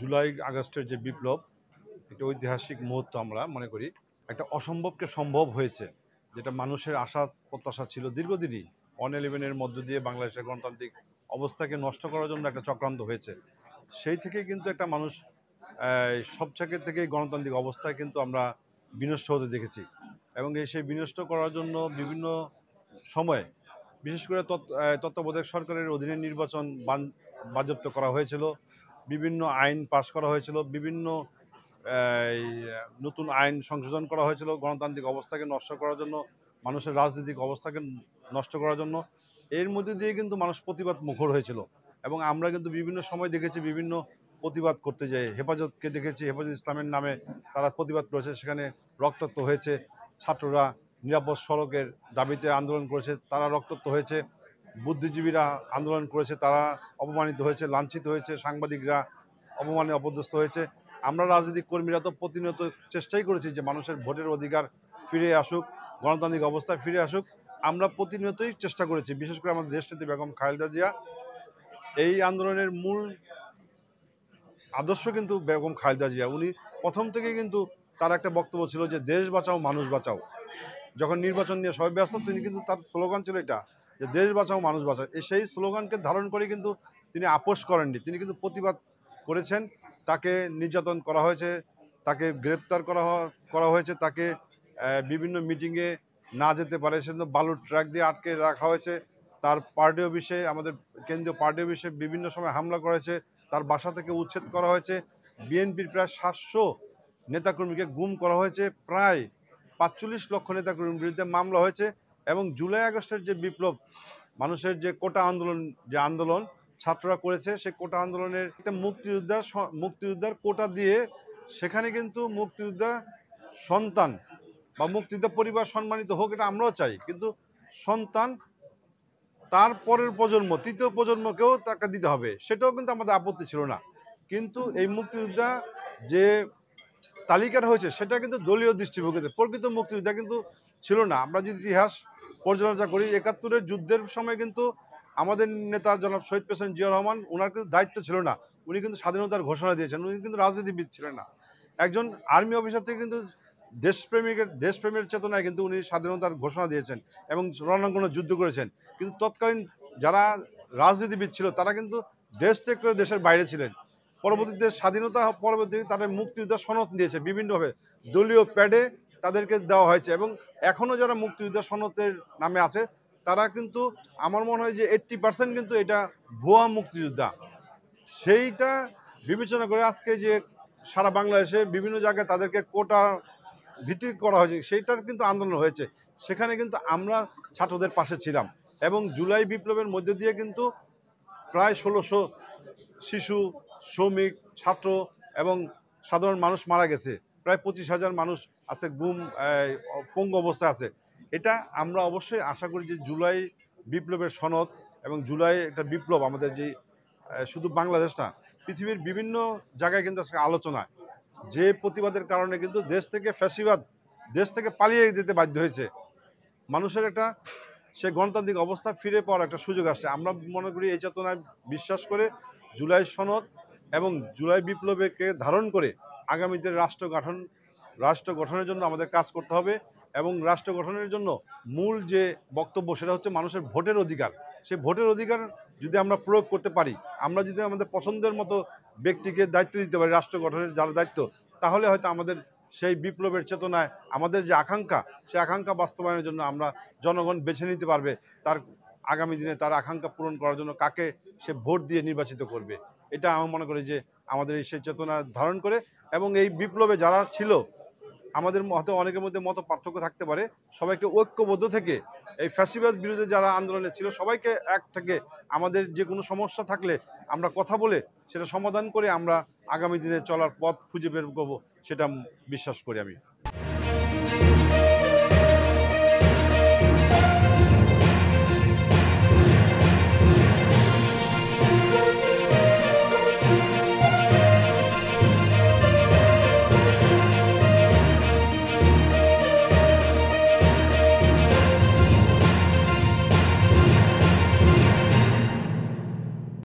জুলাই আগস্টের যে বিপ্লব, একটা ঐতিহাসিক মুহূর্ত আমরা মনে করি। একটা অসম্ভবকে সম্ভব হয়েছে, যেটা মানুষের আশা প্রত্যাশা ছিল দীর্ঘদিনই। 111-এর মধ্য দিয়ে বাংলাদেশের গণতান্ত্রিক অবস্থাকে নষ্ট করার জন্য একটা চক্রান্ত হয়েছে। সেই থেকে কিন্তু একটা মানুষ সব থেকে গণতান্ত্রিক অবস্থায় কিন্তু আমরা বিনষ্ট হতে দেখেছি। এবং সেই বিনষ্ট করার জন্য বিভিন্ন সময়ে, বিশেষ করে তত্ত্বাবধায়ক সরকারের অধীনে নির্বাচন বাজেয়াপ্ত করা হয়েছিল, বিভিন্ন আইন পাশ করা হয়েছিল, বিভিন্ন এই নতুন আইন সংশোধন করা হয়েছিল গণতান্ত্রিক অবস্থাকে নষ্ট করার জন্য, মানুষের রাজনৈতিক অবস্থাকে নষ্ট করার জন্য। এর মধ্যে দিয়ে কিন্তু মানুষ প্রতিবাদ মুখর হয়েছিল এবং আমরা কিন্তু বিভিন্ন সময় দেখেছি বিভিন্ন প্রতিবাদ করতে যাই। হেফাজতকে দেখেছি, হেফাজত ইসলামের নামে তারা প্রতিবাদ করেছে, সেখানে রক্তাক্ত হয়েছে। ছাত্ররা নিরাপদ সড়কের দাবিতে আন্দোলন করেছে, তারা রক্তাক্ত হয়েছে। বুদ্ধিজীবীরা আন্দোলন করেছে, তারা অপমানিত হয়েছে, লাঞ্ছিত হয়েছে। সাংবাদিকরা অপমানে অপদস্থ হয়েছে। আমরা রাজনৈতিক কর্মীরা তো প্রতিনিয়ত চেষ্টাই করেছি যে মানুষের ভোটের অধিকার ফিরে আসুক, গণতান্ত্রিক অবস্থায় ফিরে আসুক। আমরা প্রতিনিয়তই চেষ্টা করেছি। বিশেষ করে আমাদের দেশনেত্রী বেগম খালেদা জিয়া, এই আন্দোলনের মূল আদর্শ কিন্তু বেগম খালেদা জিয়া। উনি প্রথম থেকে কিন্তু তার একটা বক্তব্য ছিল যে দেশ বাঁচাও মানুষ বাঁচাও। যখন নির্বাচন নিয়ে সবাই ব্যস্ত, তিনি কিন্তু তার স্লোগান ছিল এটা, যে দেশ বাঁচাও মানুষ বাঁচাও। সেই স্লোগানকে ধারণ করে কিন্তু তিনি আপোষ করেননি, তিনি কিন্তু প্রতিবাদ করেছেন। তাকে নির্যাতন করা হয়েছে, তাকে গ্রেপ্তার করা হয়েছে, তাকে বিভিন্ন মিটিংয়ে না যেতে পারে সেজন্য বালুর ট্রাক দিয়ে আটকে রাখা হয়েছে। তার পার্টি অফিসে, আমাদের কেন্দ্রীয় পার্টি অফিসে বিভিন্ন সময় হামলা করা হয়েছে, তার বাসা থেকে উচ্ছেদ করা হয়েছে। বিএনপির প্রায় 700 নেতাকর্মীকে গুম করা হয়েছে, প্রায় ৪৫ লক্ষ নেতাকর্মীর বিরুদ্ধে মামলা হয়েছে। এবং জুলাই আগস্টের যে বিপ্লব, মানুষের যে কোটা আন্দোলন ছাত্ররা করেছে, সেই কোটা আন্দোলনের একটা মুক্তিযোদ্ধার কোটা দিয়ে, সেখানে কিন্তু মুক্তিযোদ্ধা সন্তান বা মুক্তিযোদ্ধা পরিবার সম্মানিত হোক, এটা আমরাও চাই, কিন্তু সন্তান তার পরের প্রজন্ম, তৃতীয় প্রজন্মকেও টাকা দিতে হবে, সেটাও কিন্তু আমাদের আপত্তি ছিল না। কিন্তু এই মুক্তিযোদ্ধা যে তালিকাটা হয়েছে, সেটা কিন্তু দলীয় দৃষ্টিভঙ্গিতে, প্রকৃত মুক্তিযোদ্ধা কিন্তু ছিল না। আমরা যদি ইতিহাস পর্যালোচনা করি, ৭১-এর যুদ্ধের সময় কিন্তু আমাদের নেতা জনাব শহীদ প্রেসিডেন্ট জিয়া রহমান, ওনার কিন্তু দায়িত্ব ছিল না। উনি কিন্তু স্বাধীনতার ঘোষণা দিয়েছেন, উনি কিন্তু রাজনীতিবিদ ছিলেন না। একজন আর্মি অফিসার থেকে কিন্তু দেশপ্রেমের চেতনায় কিন্তু উনি স্বাধীনতার ঘোষণা দিয়েছেন এবং রণাঙ্গনে যুদ্ধ করেছেন। কিন্তু তৎকালীন যারা রাজনীতিবিদ ছিল, তারা কিন্তু দেশ ত্যাগ করে দেশের বাইরে ছিলেন। পরবর্তীতে স্বাধীনতা পরবর্তীতে তারা মুক্তিযোদ্ধা সনদ দিয়েছে বিভিন্নভাবে, দলীয় প্যাডে তাদেরকে দেওয়া হয়েছে। এবং এখনও যারা মুক্তিযোদ্ধা সনদের নামে আছে, তারা কিন্তু আমার মনে হয় যে 80% কিন্তু এটা ভুয়া মুক্তিযোদ্ধা। সেইটা বিবেচনা করে আজকে যে সারা বাংলাদেশে বিভিন্ন জায়গায় তাদেরকে কোটা ভিত্তিক করা হয়েছে, সেইটার কিন্তু আন্দোলন হয়েছে। সেখানে কিন্তু আমরা ছাত্রদের পাশে ছিলাম এবং জুলাই বিপ্লবের মধ্যে দিয়ে কিন্তু প্রায় ১৬০০ শিশু, শ্রমিক, ছাত্র এবং সাধারণ মানুষ মারা গেছে। প্রায় ২৫,০০০ মানুষ আছে পঙ্গু অবস্থায় আছে। এটা আমরা অবশ্যই আশা করি যে জুলাই বিপ্লবের সনদ এবং জুলাই একটা বিপ্লব আমাদের যে শুধু বাংলাদেশ না, পৃথিবীর বিভিন্ন জায়গায় কিন্তু আজকে আলোচনা, যে প্রতিবাদের কারণে কিন্তু দেশ থেকে পালিয়ে যেতে বাধ্য হয়েছে। মানুষের একটা সে গণতান্ত্রিক অবস্থা ফিরে পাওয়ার একটা সুযোগ আসছে। আমরা মনে করি এই চেতনায় বিশ্বাস করে জুলাই সনদ এবং জুলাই বিপ্লবকে ধারণ করে আগামীতে রাষ্ট্র গঠনের জন্য আমাদের কাজ করতে হবে। এবং রাষ্ট্র গঠনের জন্য মূল যে বক্তব্য, সেটা হচ্ছে মানুষের ভোটের অধিকার। সেই ভোটের অধিকার যদি আমরা প্রয়োগ করতে পারি, আমরা যদি আমাদের পছন্দের মতো ব্যক্তিকে দায়িত্ব দিতে পারি রাষ্ট্র গঠনের যার দায়িত্ব, তাহলে হয়তো আমাদের সেই বিপ্লবের চেতনায় আমাদের যে আকাঙ্ক্ষা, সেই আকাঙ্ক্ষা বাস্তবায়নের জন্য আমরা জনগণ বেছে নিতে পারবে তার আগামী দিনে তার আকাঙ্ক্ষা পূরণ করার জন্য কাকে সে ভোট দিয়ে নির্বাচিত করবে। এটা আমি মনে করি যে আমাদের সেই চেতনা ধারণ করে, এবং এই বিপ্লবে যারা ছিল, আমাদের হয়তো অনেকের মধ্যে মত পার্থক্য থাকতে পারে, সবাইকে ঐক্যবদ্ধ থেকে এই ফ্যাসিবাদ বিরুদ্ধে যারা আন্দোলনে ছিল, সবাইকে এক থেকে আমাদের যে কোনো সমস্যা থাকলে আমরা কথা বলে সেটা সমাধান করে আমরা আগামী দিনে চলার পথ খুঁজে বের করবো, সেটা বিশ্বাস করি আমি।